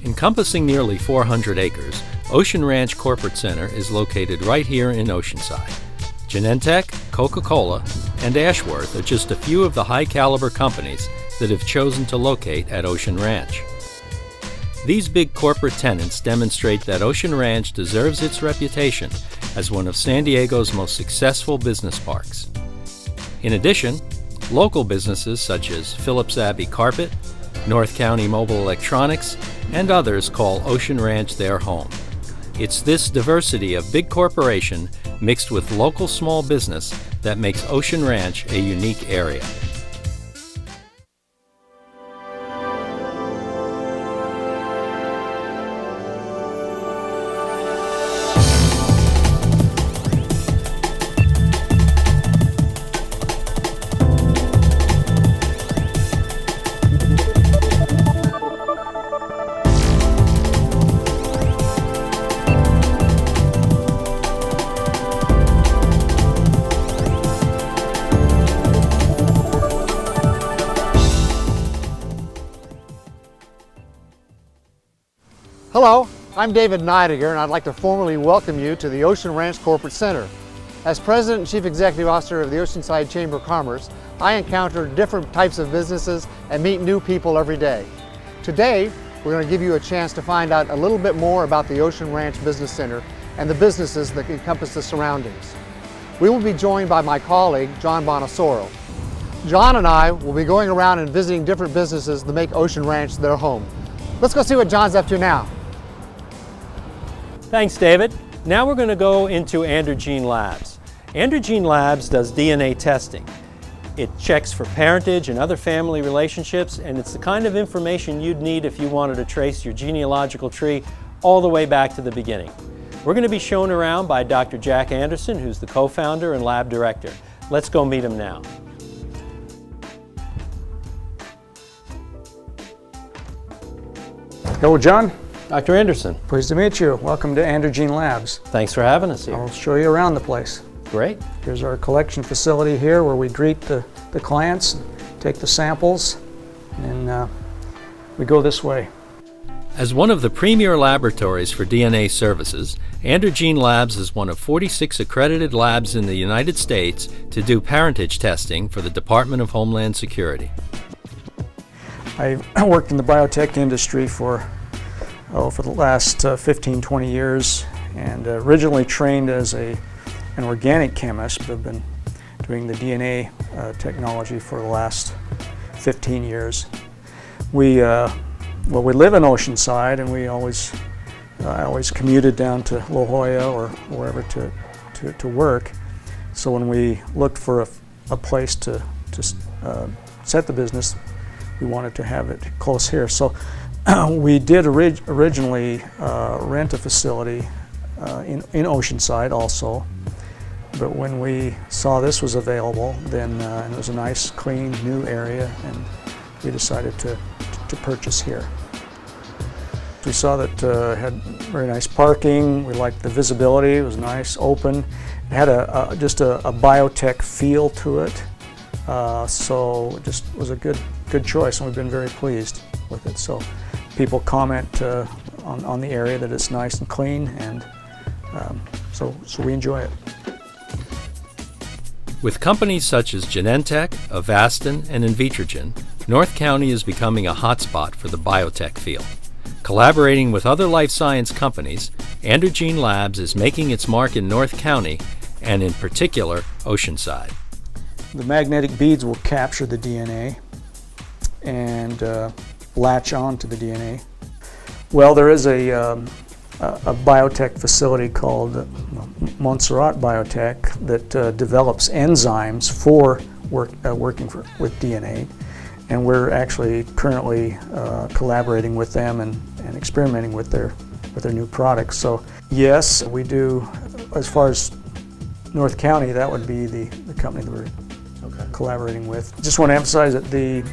Encompassing nearly 400 acres, Ocean Ranch Corporate Center is located right here in Oceanside. Genentech, Coca-Cola, and Ashworth are just a few of the high-caliber companies that have chosen to locate at Ocean Ranch. These big corporate tenants demonstrate that Ocean Ranch deserves its reputation as one of San Diego's most successful business parks. In addition, local businesses such as Phillips Abbey Carpet, North County Mobile Electronics, and others call Ocean Ranch their home. It's this diversity of big corporation mixed with local small business that makes Ocean Ranch a unique area. Hello, I'm David Neidiger, and I'd like to formally welcome you to the Ocean Ranch Corporate Center. As President and Chief Executive Officer of the Oceanside Chamber of Commerce, I encounter different types of businesses and meet new people every day. Today, we're going to give you a chance to find out a little bit more about the Ocean Ranch Business Center and the businesses that encompass the surroundings. We will be joined by my colleague, John Bonasoro. John and I will be going around and visiting different businesses that make Ocean Ranch their home. Let's go see what John's up to now. Thanks, David. Now we're going to go into Androgen Labs. Androgen Labs does DNA testing. It checks for parentage and other family relationships, and it's the kind of information you'd need if you wanted to trace your genealogical tree all the way back to the beginning. We're going to be shown around by Dr. Jack Anderson, who's the co-founder and lab director. Let's go meet him now. Hello, John. Dr. Anderson. Pleased to meet you. Welcome to Androgen Labs. Thanks for having us here. I'll show you around the place. Great. Here's our collection facility here where we greet the clients, take the samples, and we go this way. As one of the premier laboratories for DNA services, Androgen Labs is one of 46 accredited labs in the United States to do parentage testing for the Department of Homeland Security. I worked in the biotech industry for the last 15, 20 years, and originally trained as an organic chemist, but I've been doing the DNA technology for the last 15 years. We live in Oceanside, and I always commuted down to La Jolla or wherever to work. So when we looked for a place to set the business, we wanted to have it close here. So we did originally rent a facility in Oceanside also, but when we saw this was available, then and it was a nice, clean, new area, and we decided to purchase here. We saw that it had very nice parking. We liked the visibility. It was nice, open. It had just a biotech feel to it, so it just was a good choice, and we've been very pleased with it. So people comment on the area that it's nice and clean, and so we enjoy it. With companies such as Genentech, Avastin, and Invitrogen, North County is becoming a hotspot for the biotech field. Collaborating with other life science companies, Androgen Labs is making its mark in North County, and in particular, Oceanside. The magnetic beads will capture the DNA and latch on to the DNA. Well, there is a biotech facility called Montserrat Biotech that develops enzymes for working with DNA, and we're actually currently collaborating with them and experimenting with their new products. So yes, we do. As far as North County, that would be the company that we're collaborating with. Just want to emphasize that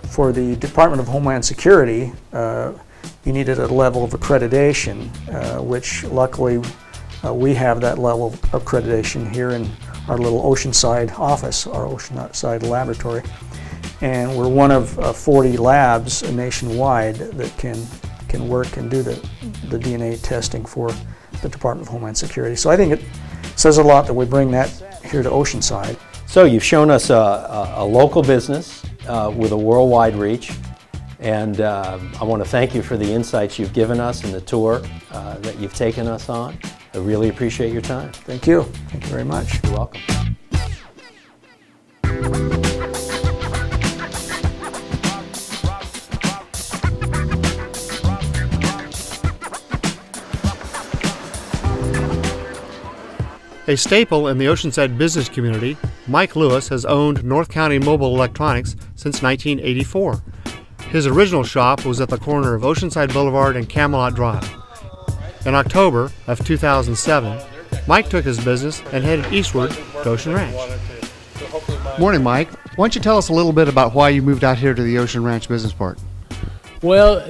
for the Department of Homeland Security, you needed a level of accreditation, which luckily we have that level of accreditation here in our little Oceanside office, our Oceanside laboratory. And we're one of 40 labs nationwide that can can work and do the DNA testing for the Department of Homeland Security. So I think it says a lot that we bring that here to Oceanside. So you've shown us a local business with a worldwide reach, and I want to thank you for the insights you've given us and the tour that you've taken us on. I really appreciate your time. Thank you. Thank you very much. You're welcome. A staple in the Oceanside business community, Mike Lewis has owned North County Mobile Electronics since 1984. His original shop was at the corner of Oceanside Boulevard and Camelot Drive. In October of 2007, Mike took his business and headed eastward to Ocean Ranch. Morning, Mike. Why don't you tell us a little bit about why you moved out here to the Ocean Ranch Business Park? Well,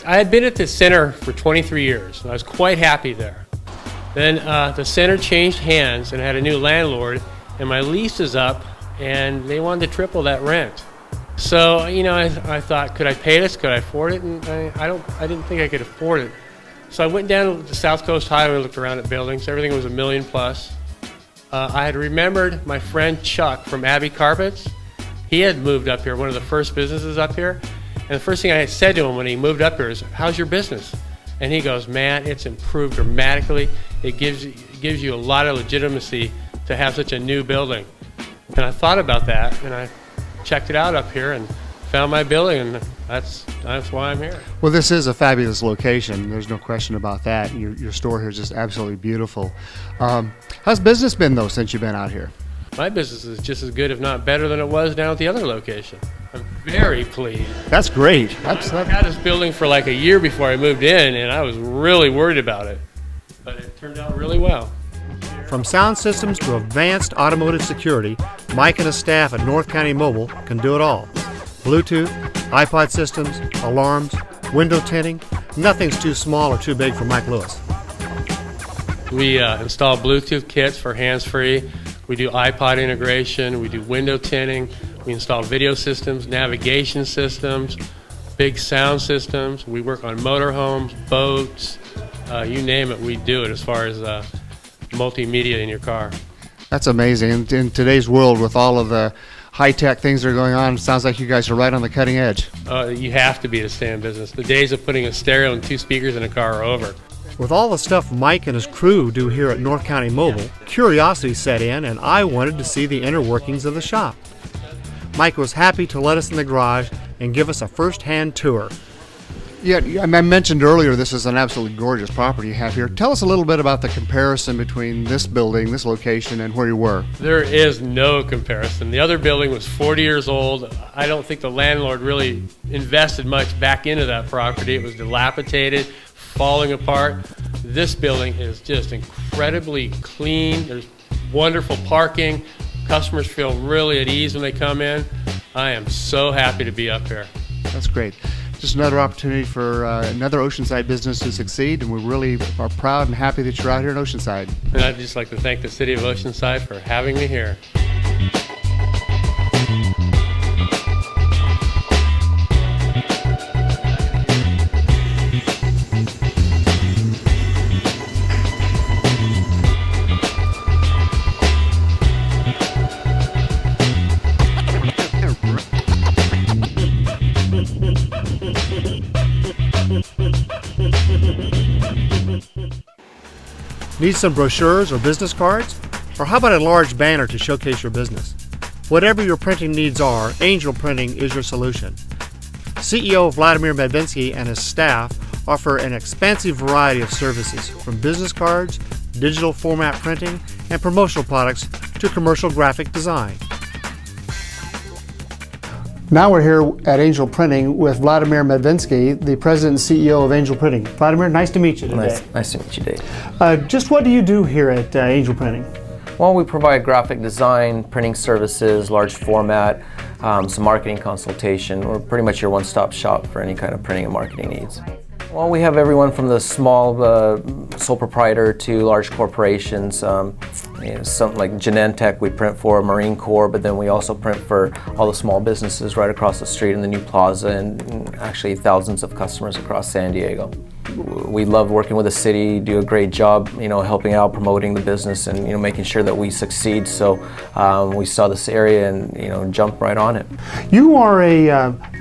I had been at the center for 23 years, and I was quite happy there. Then the center changed hands and had a new landlord, and my lease is up, and they wanted to triple that rent. So, you know, I thought, could I pay this? Could I afford it? And I didn't think I could afford it. So I went down the South Coast Highway and looked around at buildings. Everything was $1 million plus. I had remembered my friend Chuck from Abbey Carpets. He had moved up here, one of the first businesses up here. And the first thing I said to him when he moved up here is, "How's your business?" And he goes, "Man, it's improved dramatically. It gives you a lot of legitimacy to have such a new building." And I thought about that, and I checked it out up here and found my building, and that's why I'm here. Well, this is a fabulous location. There's no question about that. Your store here is just absolutely beautiful. How's business been, though, since you've been out here? My business is just as good, if not better, than it was down at the other location. I'm very pleased. That's great. I had this building for like a year before I moved in, and I was really worried about it. But it turned out really well. From sound systems to advanced automotive security, Mike and his staff at North County Mobile can do it all. Bluetooth, iPod systems, alarms, window tinting, nothing's too small or too big for Mike Lewis. We install Bluetooth kits for hands-free. We do iPod integration. We do window tinting. We install video systems, navigation systems, big sound systems. We work on motorhomes, boats, you name it, we do it as far as multimedia in your car. That's amazing. In today's world, with all of the high-tech things that are going on, it sounds like you guys are right on the cutting edge. You have to be to stay in business. The days of putting a stereo and 2 speakers in a car are over. With all the stuff Mike and his crew do here at North County Mobile, curiosity set in, and I wanted to see the inner workings of the shop. Mike was happy to let us in the garage and give us a first-hand tour. Yeah, I mentioned earlier this is an absolutely gorgeous property you have here. Tell us a little bit about the comparison between this building, this location, and where you were. There is no comparison. The other building was 40 years old. I don't think the landlord really invested much back into that property. It was dilapidated, falling apart. This building is just incredibly clean. There's wonderful parking. Customers feel really at ease when they come in. I am so happy to be up here. That's great. Just another opportunity for another Oceanside business to succeed, and we really are proud and happy that you're out here in Oceanside. And I'd just like to thank the City of Oceanside for having me here. Need some brochures or business cards? Or how about a large banner to showcase your business? Whatever your printing needs are, Angel Printing is your solution. CEO Vladimir Medvinsky and his staff offer an expansive variety of services, from business cards, digital format printing, and promotional products to commercial graphic design. Now we're here at Angel Printing with Vladimir Medvinsky, the president and CEO of Angel Printing. Vladimir, nice to meet you today. Nice to meet you, Dave. Just what do you do here at Angel Printing? Well, we provide graphic design, printing services, large format, some marketing consultation. We're pretty much your one-stop shop for any kind of printing and marketing needs. Well, we have everyone from the small sole proprietor to large corporations. Something like Genentech we print for, Marine Corps, but then we also print for all the small businesses right across the street in the new plaza, and actually thousands of customers across San Diego. We love working with the city, do a great job, helping out, promoting the business, and making sure that we succeed. So we saw this area and jumped right on it. You are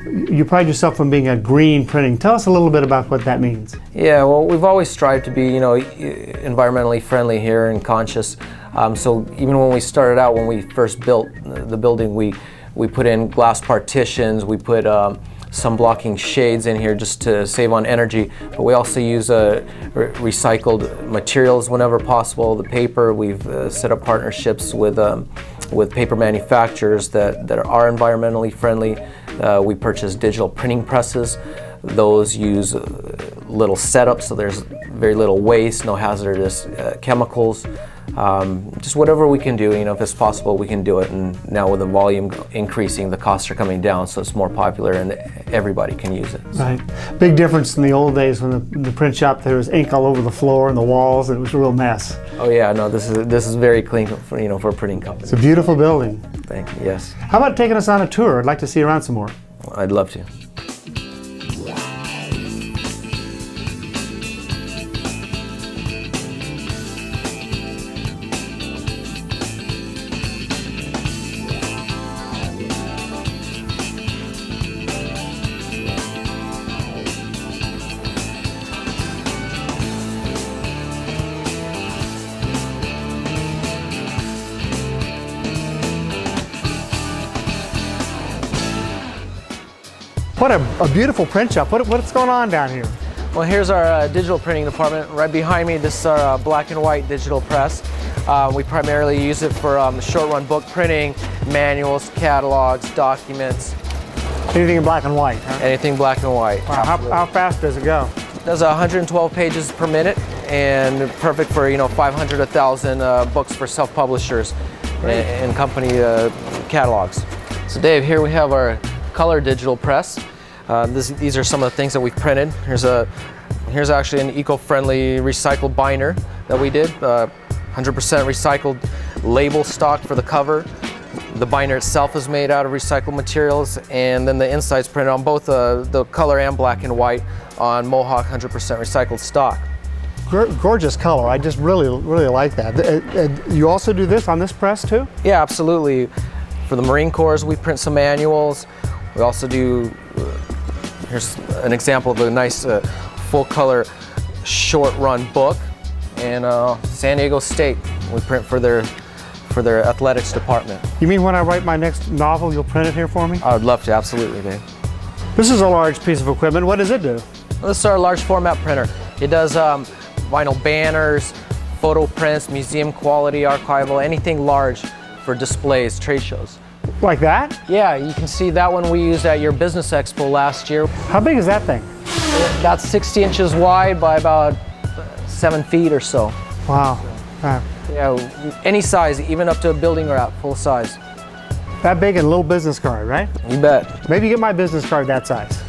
you pride yourself on being a green printing. Tell us a little bit about what that means. Yeah, well, we've always strived to be, environmentally friendly here and conscious. So even when we started out, when we first built the building, we put in glass partitions, we put some blocking shades in here just to save on energy, but we also use recycled materials whenever possible. The paper, we've set up partnerships with paper manufacturers that are environmentally friendly. We purchase digital printing presses. Those use little setups, so there's very little waste, no hazardous chemicals. Just whatever we can do, if it's possible, we can do it. And now with the volume increasing, the costs are coming down, so it's more popular and everybody can use it. Right. Big difference in the old days when the print shop, there was ink all over the floor and the walls, and it was a real mess. Oh yeah, no, this is very clean for a printing company. It's a beautiful building. Thank you. Yes. How about taking us on a tour? I'd like to see you around some more. I'd love to. What a beautiful print shop. What's going on down here? Well, here's our digital printing department. Right behind me, this is our black and white digital press. We primarily use it for short run book printing, manuals, catalogs, documents. Anything in black and white, huh? Anything black and white. Wow, how fast does it go? It does 112 pages per minute, and perfect for 500 to 1,000 books for self-publishers and company catalogs. So Dave, here we have our color digital press. These are some of the things that we've printed. Here's actually an eco-friendly recycled binder that we did. 100% recycled label stock for the cover. The binder itself is made out of recycled materials, and then the inside's printed on both the color and black and white on Mohawk 100% recycled stock. Gorgeous color. I just really like that. You also do this on this press too? Yeah, absolutely. For the Marine Corps, we print some manuals. We also do, here's an example of a nice full color short run book. And San Diego State, we print for their athletics department. You mean when I write my next novel, you'll print it here for me? I would love to, absolutely, Dave. This is a large piece of equipment. What does it do? Well, this is our large format printer. It does vinyl banners, photo prints, museum quality, archival, anything large for displays, trade shows. Like that? Yeah, you can see that one we used at your business expo last year. How big is that thing? That's 60 inches wide by about 7 feet or so. Wow. Yeah, any size, even up to a building wrap, full size. That big and a little business card, right? You bet. Maybe get my business card that size.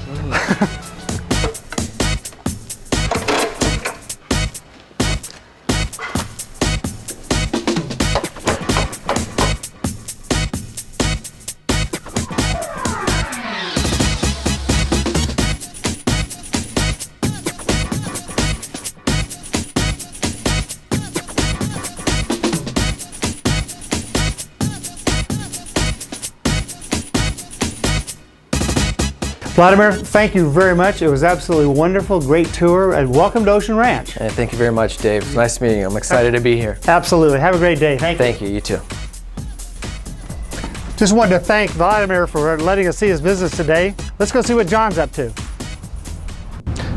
Vladimir, thank you very much. It was absolutely wonderful, great tour, and welcome to Ocean Ranch. And thank you very much, Dave. It's nice meeting you. I'm excited to be here. Absolutely. Have a great day. Thank you. Thank you. You too. Just wanted to thank Vladimir for letting us see his business today. Let's go see what John's up to.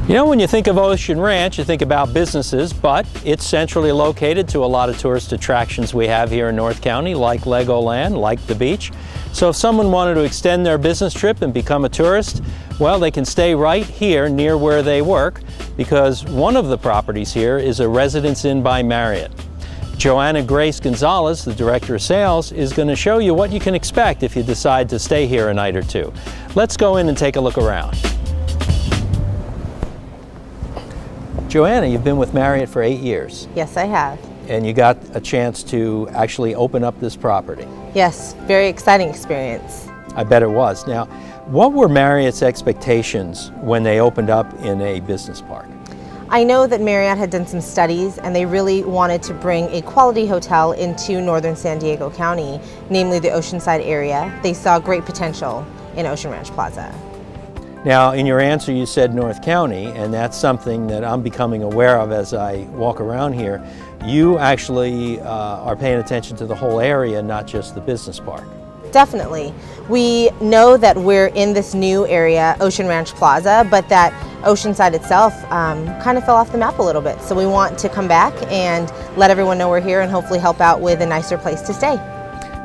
You know, when you think of Ocean Ranch, you think about businesses, but it's centrally located to a lot of tourist attractions we have here in North County, like Legoland, like the beach. So if someone wanted to extend their business trip and become a tourist, well, they can stay right here near where they work, because one of the properties here is a Residence Inn by Marriott. Joanna Grace Gonzalez, the Director of Sales, is going to show you what you can expect if you decide to stay here a night or two. Let's go in and take a look around. Joanna, you've been with Marriott for 8 years, Yes, I have. and you got a chance to actually open up this property. Yes, very exciting experience. I bet it was. Now, what were Marriott's expectations when they opened up in a business park? I know that Marriott had done some studies and they really wanted to bring a quality hotel into northern San Diego County, namely the Oceanside area. They saw great potential in Ocean Ranch Plaza. Now, in your answer, you said North County, and that's something that I'm becoming aware of as I walk around here. You actually are paying attention to the whole area, not just the business park. Definitely. We know that we're in this new area, Ocean Ranch Plaza, but that Oceanside itself kind of fell off the map a little bit. So we want to come back and let everyone know we're here and hopefully help out with a nicer place to stay.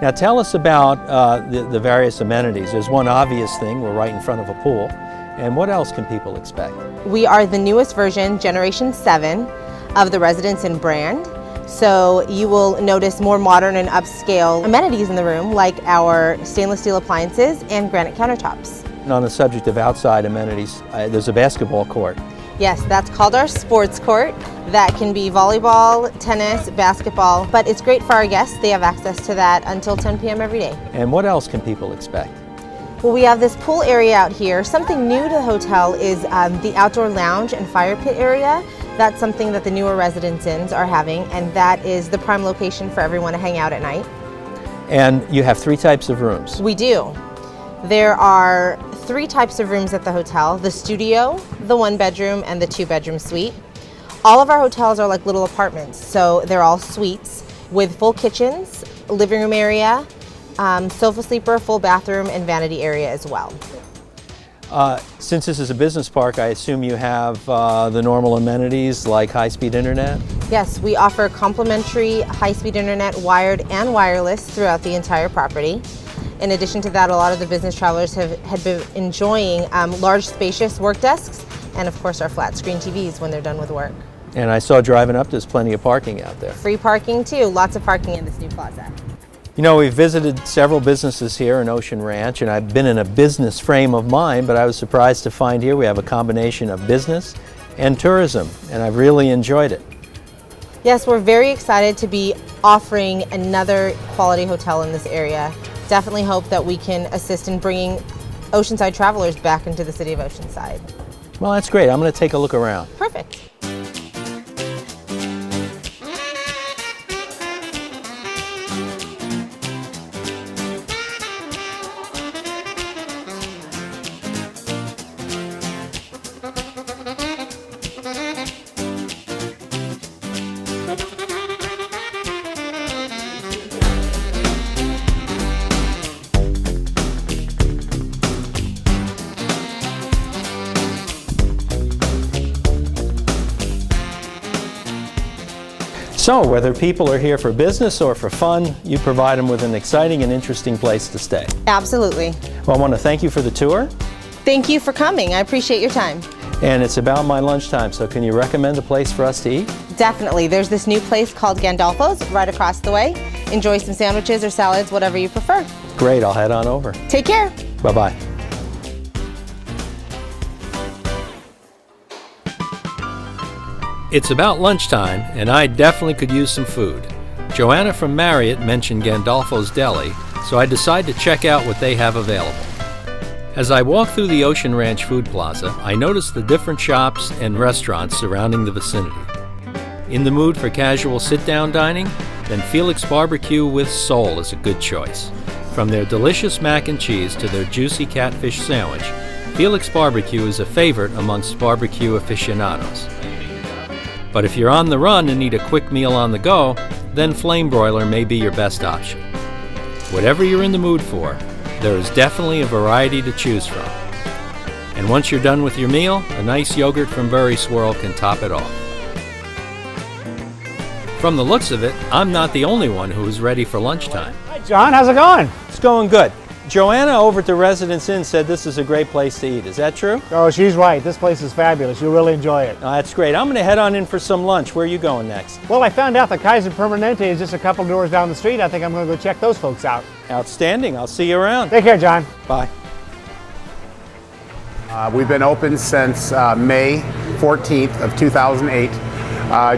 Now tell us about the various amenities. There's one obvious thing, we're right in front of a pool. And what else can people expect? We are the newest version, Generation 7, of the Residence Inn brand. So you will notice more modern and upscale amenities in the room, like our stainless steel appliances and granite countertops. And on the subject of outside amenities, there's a basketball court. Yes, that's called our sports court. That can be volleyball, tennis, basketball, but it's great for our guests. They have access to that until 10 p.m. every day. And what else can people expect? Well, we have this pool area out here. Something new to the hotel is the outdoor lounge and fire pit area. That's something that the newer Residence Inns are having, and that is the prime location for everyone to hang out at night. And you have 3 types of rooms. We do. There are 3 types of rooms at the hotel: the studio, the 1-bedroom, and the 2-bedroom suite. All of our hotels are like little apartments, so they're all suites with full kitchens, living room area, sofa sleeper, full bathroom, and vanity area as well. Since this is a business park, I assume you have the normal amenities like high-speed internet? Yes, we offer complimentary high-speed internet, wired and wireless, throughout the entire property. In addition to that, a lot of the business travelers had been enjoying large, spacious work desks, and of course our flat screen TVs when they're done with work. And I saw driving up, there's plenty of parking out there. Free parking too, lots of parking in this new plaza. You know, we've visited several businesses here in Ocean Ranch, and I've been in a business frame of mind, but I was surprised to find here we have a combination of business and tourism, and I've really enjoyed it. Yes, we're very excited to be offering another quality hotel in this area. Definitely hope that we can assist in bringing Oceanside travelers back into the city of Oceanside. Well, that's great. I'm going to take a look around. Perfect. So, whether people are here for business or for fun, you provide them with an exciting and interesting place to stay. Absolutely. Well, I want to thank you for the tour, Thank you for coming. I appreciate your time. and it's about my lunchtime, so can you recommend a place for us to eat? Definitely. There's this new place called Gandolfo's right across the way. Enjoy some sandwiches or salads, whatever you prefer. Great, I'll head on over. Take care. Bye-bye. It's about lunchtime, and I definitely could use some food. Joanna from Marriott mentioned Gandolfo's Deli, so I decided to check out what they have available. As I walked through the Ocean Ranch Food Plaza, I noticed the different shops and restaurants surrounding the vicinity. In the mood for casual sit-down dining? Then Felix Barbecue with Soul is a good choice. From their delicious mac and cheese to their juicy catfish sandwich, Felix Barbecue is a favorite amongst barbecue aficionados. But if you're on the run and need a quick meal on the go, then Flame Broiler may be your best option. Whatever you're in the mood for, there is definitely a variety to choose from. And once you're done with your meal, a nice yogurt from Burry Swirl can top it off. From the looks of it, I'm not the only one who is ready for lunchtime. Hi, John. How's it going? It's going good. Joanna over at the Residence Inn said this is a great place to eat. Is that true? Oh, she's right. This place is fabulous. You'll really enjoy it. Oh, that's great. I'm going to head on in for some lunch. Where are you going next? Well, I found out the Kaiser Permanente is just a couple doors down the street. I think I'm going to go check those folks out. Outstanding. I'll see you around. Take care, John. Bye. We've been open since May 14th of 2008.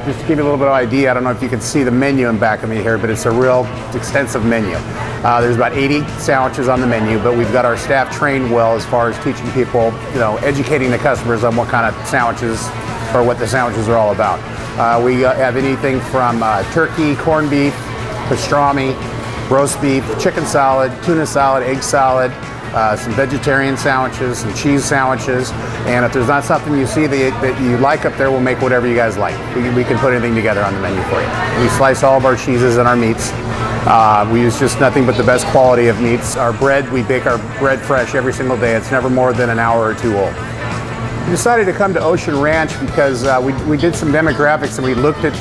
Just to give you a little bit of idea, I don't know if you can see the menu in back of me here, but it's a real extensive menu. There's about 80 sandwiches on the menu, but we've got our staff trained well as far as teaching people, educating the customers on what kind of sandwiches or what the sandwiches are all about. We have anything from turkey, corned beef, pastrami, roast beef, chicken salad, tuna salad, egg salad, some vegetarian sandwiches, some cheese sandwiches, and if there's not something you see that you like up there, we'll make whatever you guys like. We can put anything together on the menu for you. We slice all of our cheeses and our meats. We use just nothing but the best quality of meats. Our bread, we bake our bread fresh every single day. It's never more than an hour or two old. We decided to come to Ocean Ranch because we did some demographics and we looked at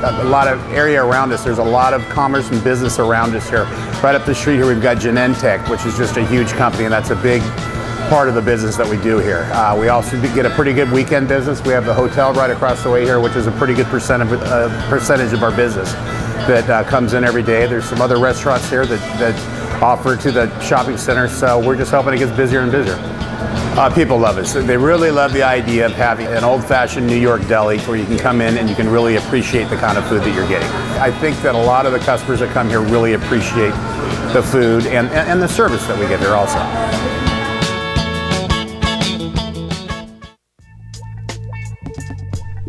a lot of area around us. There's a lot of commerce and business around us here. Right up the street here we've got Genentech, which is just a huge company, and that's a big part of the business that we do here. We also get a pretty good weekend business. We have the hotel right across the way here, which is a pretty good percentage of our business that comes in every day. There's some other restaurants here that offer to the shopping center, so we're just hoping it gets busier and busier. People love it. So they really love the idea of having an old-fashioned New York deli where you can come in and you can really appreciate the kind of food that you're getting. I think that a lot of the customers that come here really appreciate the food and the service that we get here also.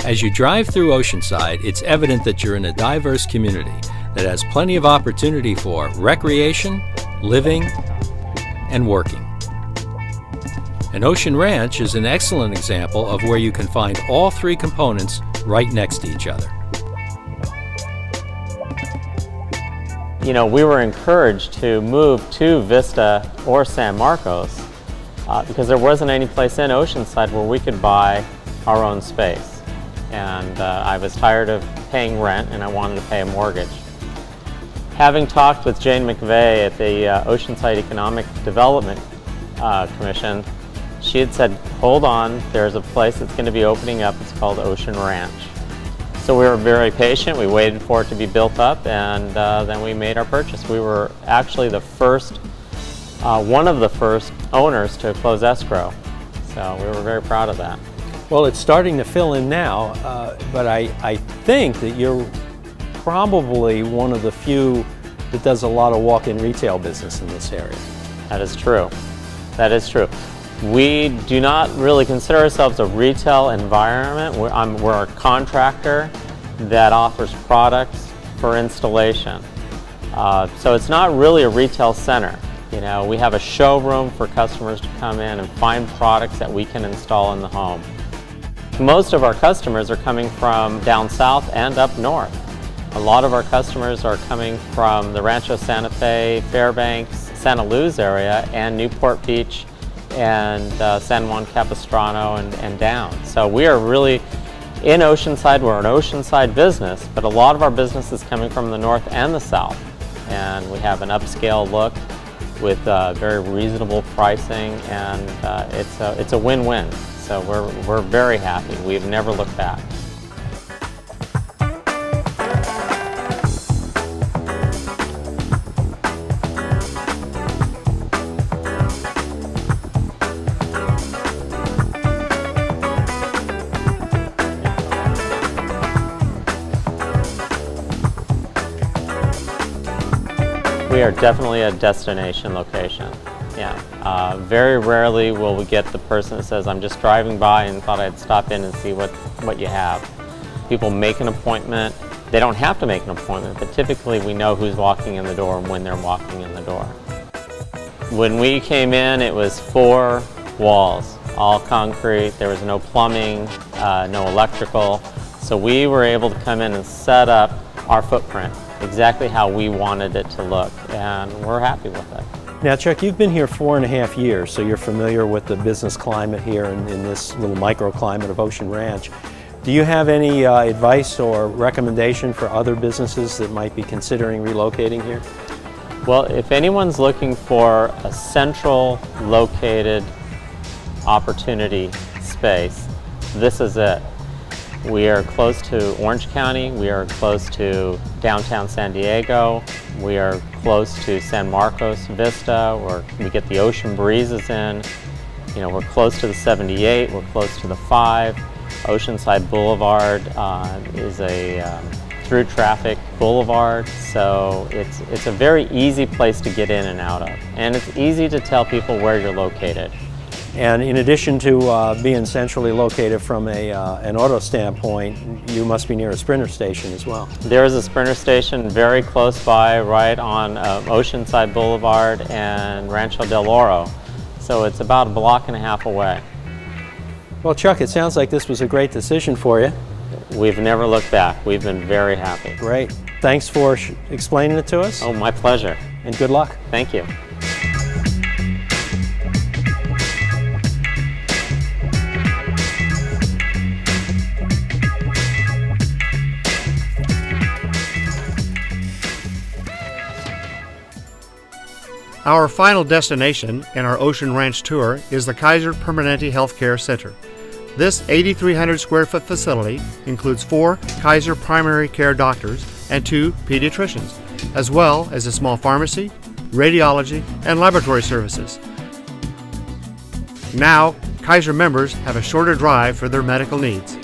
As you drive through Oceanside, it's evident that you're in a diverse community that has plenty of opportunity for recreation, living, and working. And Ocean Ranch is an excellent example of where you can find all three components right next to each other. We were encouraged to move to Vista or San Marcos because there wasn't any place in Oceanside where we could buy our own space. And I was tired of paying rent and I wanted to pay a mortgage. Having talked with Jane McVeigh at the Oceanside Economic Development Commission, she had said, hold on, there's a place that's going to be opening up. It's called Ocean Ranch. So we were very patient. We waited for it to be built up, and then we made our purchase. We were actually the first, one of the first owners to close escrow. So we were very proud of that. Well, it's starting to fill in now, but I think that you're probably one of the few that does a lot of walk-in retail business in this area. That is true. That is true. We do not really consider ourselves a retail environment. We're a contractor that offers products for installation. So it's not really a retail center. We have a showroom for customers to come in and find products that we can install in the home. Most of our customers are coming from down south and up north. A lot of our customers are coming from the Rancho Santa Fe, Fairbanks, Santa Luz area, and Newport Beach, and San Juan Capistrano and down. So we are really in Oceanside. We're an Oceanside business, but a lot of our business is coming from the north and the south. And we have an upscale look with very reasonable pricing, and it's a win-win. So we're very happy. We've never looked back. We are definitely a destination location. Yeah. Very rarely will we get the person that says, I'm just driving by and thought I'd stop in and see what you have. People make an appointment. They don't have to make an appointment, but typically we know who's walking in the door and when they're walking in the door. When we came in, it was 4 walls, all concrete. There was no plumbing, no electrical. So we were able to come in and set up our footprint exactly how we wanted it to look, and we're happy with it. Now, Chuck, you've been here 4.5 years, so you're familiar with the business climate here in this little microclimate of Ocean Ranch. Do you have any advice or recommendation for other businesses that might be considering relocating here? Well, if anyone's looking for a central located opportunity space, this is it. We are close to Orange County, we are close to downtown San Diego, we are close to San Marcos Vista, where we get the ocean breezes in. You know, we're close to the 78, we're close to the 5. Oceanside Boulevard is a through traffic boulevard, so it's a very easy place to get in and out of. And it's easy to tell people where you're located. And in addition to being centrally located from an auto standpoint, you must be near a Sprinter station as well. There is a Sprinter station very close by, right on Oceanside Boulevard and Rancho del Oro. So it's about a block and a half away. Well, Chuck, it sounds like this was a great decision for you. We've never looked back. We've been very happy. Great. Thanks for explaining it to us. Oh, my pleasure. And good luck. Thank you. Our final destination in our Ocean Ranch tour is the Kaiser Permanente Healthcare Center. This 8,300 square foot facility includes 4 Kaiser primary care doctors and 2 pediatricians, as well as a small pharmacy, radiology, and laboratory services. Now, Kaiser members have a shorter drive for their medical needs.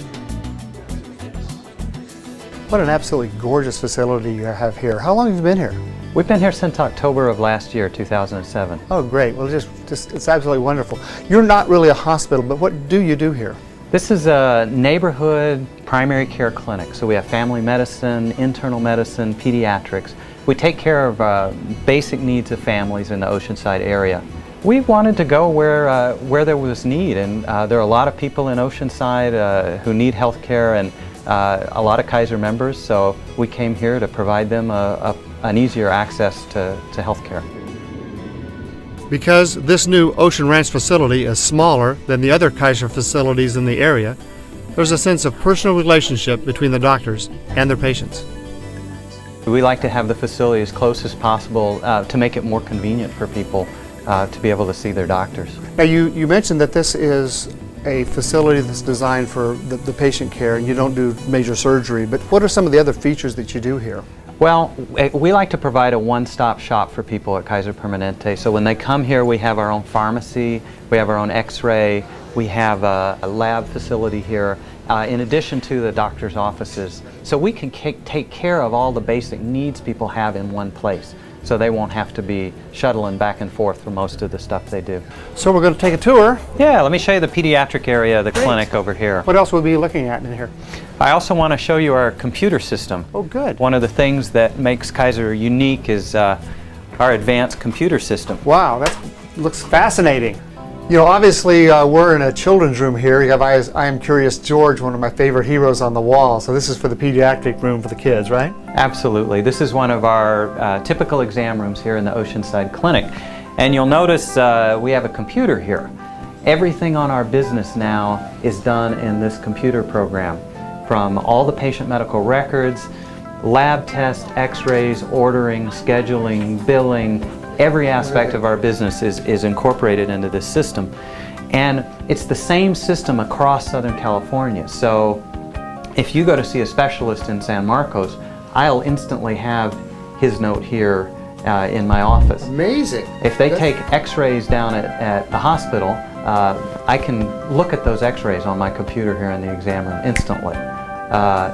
What an absolutely gorgeous facility you have here. How long have you been here? We've been here since October of last year, 2007. Oh, great. Well, just it's absolutely wonderful. You're not really a hospital, but what do you do here? This is a neighborhood primary care clinic. So we have family medicine, internal medicine, pediatrics. We take care of basic needs of families in the Oceanside area. We wanted to go where there was need, and there are a lot of people in Oceanside who need health care, and a lot of Kaiser members, so we came here to provide them an easier access to health care. Because this new Ocean Ranch facility is smaller than the other Kaiser facilities in the area, there's a sense of personal relationship between the doctors and their patients. We like to have the facility as close as possible to make it more convenient for people to be able to see their doctors. Now you mentioned that this is a facility that's designed for the patient care, and you don't do major surgery, but what are some of the other features that you do here? Well, we like to provide a one-stop shop for people at Kaiser Permanente. So when they come here, we have our own pharmacy, we have our own x-ray, we have a lab facility here, in addition to the doctor's offices. So we can take care of all the basic needs people have in one place, so they won't have to be shuttling back and forth for most of the stuff they do. So we're going to take a tour. Yeah, let me show you the pediatric area of the clinic over here. What else will we be looking at in here? I also want to show you our computer system. Oh, good. One of the things that makes Kaiser unique is our advanced computer system. Wow, that looks fascinating. You know, obviously we're in a children's room here. You have I Am Curious George, one of my favorite heroes, on the wall. So this is for the pediatric room for the kids, right? Absolutely. This is one of our typical exam rooms here in the Oceanside Clinic. And you'll notice we have a computer here. Everything on our business now is done in this computer program, from all the patient medical records, lab tests, x-rays, ordering, scheduling, billing. Every aspect of our business is incorporated into this system. And it's the same system across Southern California. So if you go to see a specialist in San Marcos, I'll instantly have his note here in my office. Amazing. If they take x-rays down at the hospital, I can look at those x-rays on my computer here in the exam room instantly.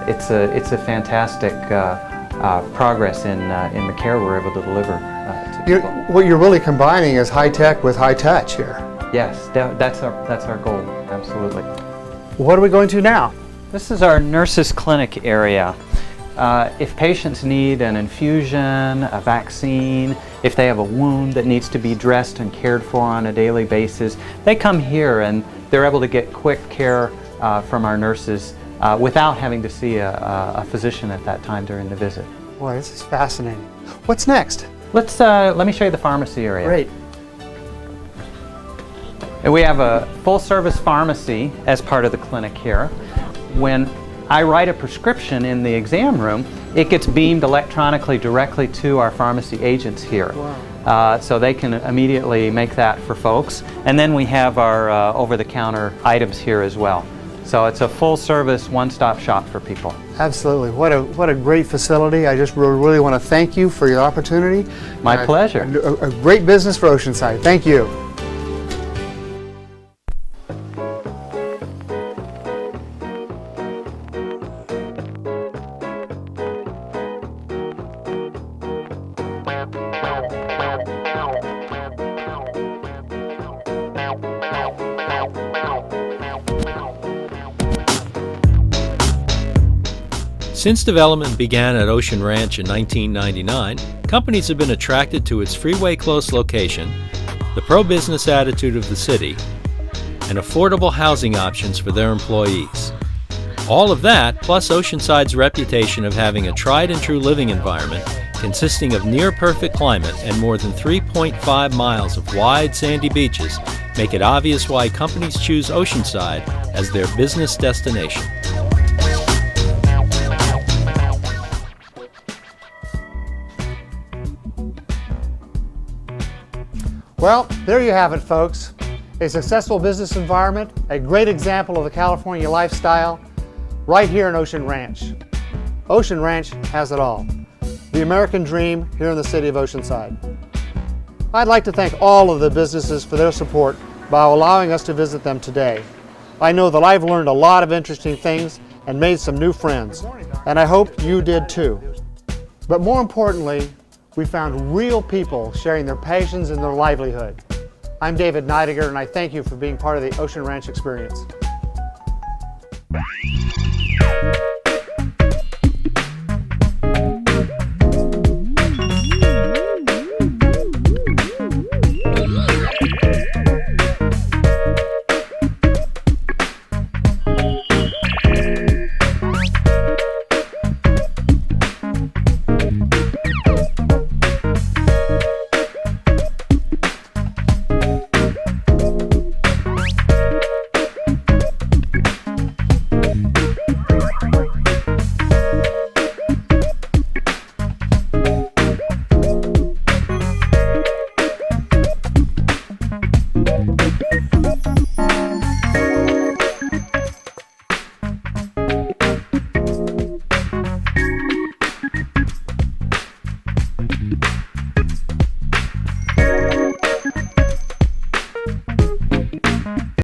It's a fantastic progress in the care we're able to deliver to people. What you're really combining is high tech with high touch here. Yes, that's our goal, absolutely. What are we going to now? This is our nurses' clinic area. If patients need an infusion, a vaccine, if they have a wound that needs to be dressed and cared for on a daily basis, they come here and they're able to get quick care from our nurses without having to see a physician at that time during the visit. Boy, this is fascinating. What's next? Let me show you the pharmacy area. Great. And we have a full-service pharmacy as part of the clinic here. When I write a prescription in the exam room, it gets beamed electronically directly to our pharmacy agents here. Wow. So they can immediately make that for folks. And then we have our over-the-counter items here as well. So it's a full-service, one-stop shop for people. Absolutely. What a great facility. I just really want to thank you for your opportunity. My pleasure. A great business for Oceanside. Thank you. Since development began at Ocean Ranch in 1999, companies have been attracted to its freeway-close location, the pro-business attitude of the city, and affordable housing options for their employees. All of that, plus Oceanside's reputation of having a tried-and-true living environment consisting of near-perfect climate and more than 3.5 miles of wide sandy beaches, make it obvious why companies choose Oceanside as their business destination. Well, there you have it, folks. A successful business environment, a great example of the California lifestyle, right here in Ocean Ranch. Ocean Ranch has it all. The American dream here in the city of Oceanside. I'd like to thank all of the businesses for their support by allowing us to visit them today. I know that I've learned a lot of interesting things and made some new friends, and I hope you did too. But more importantly, we found real people sharing their passions and their livelihood. I'm David Neidiger, and I thank you for being part of the Ocean Ranch experience.